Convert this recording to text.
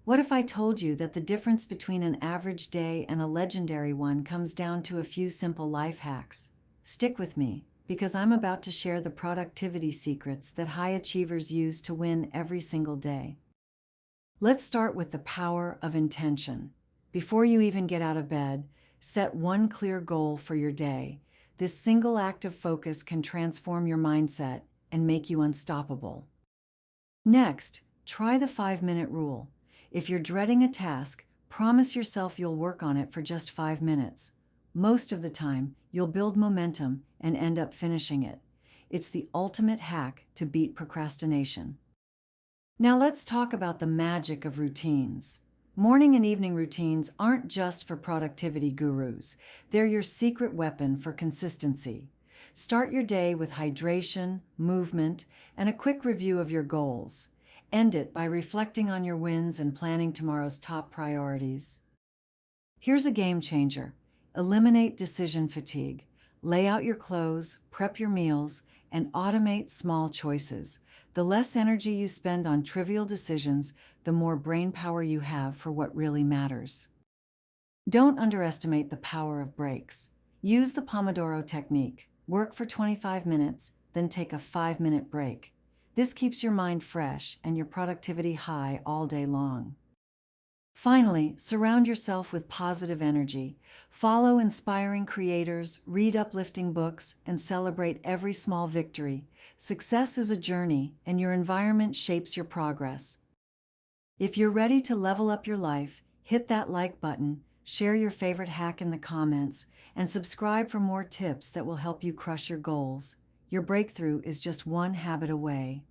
What if I told you that the difference between an average day and a legendary one comes down to a few simple life hacks? Stick with me, because I'm about to share the productivity secrets that high achievers use to win every single day. Let's start with the power of intention. Before you even get out of bed, set one clear goal for your day. This single act of focus can transform your mindset and make you unstoppable. Next, try the 5-minute rule. If you're dreading a task, promise yourself you'll work on it for just 5 minutes. Most of the time, you'll build momentum and end up finishing it. It's the ultimate hack to beat procrastination. Now let's talk about the magic of routines. Morning and evening routines aren't just for productivity gurus. They're your secret weapon for consistency. Start your day with hydration, movement, and a quick review of your goals. End it by reflecting on your wins and planning tomorrow's top priorities. Here's a game changer. Eliminate decision fatigue. Lay out your clothes, prep your meals, and automate small choices. The less energy you spend on trivial decisions, the more brain power you have for what really matters. Don't underestimate the power of breaks. Use the Pomodoro technique. Work for 25 minutes, then take a 5-minute break. This keeps your mind fresh and your productivity high all day long. Finally, surround yourself with positive energy. Follow inspiring creators, read uplifting books, and celebrate every small victory. Success is a journey, and your environment shapes your progress. If you're ready to level up your life, hit that like button, share your favorite hack in the comments, and subscribe for more tips that will help you crush your goals. Your breakthrough is just one habit away.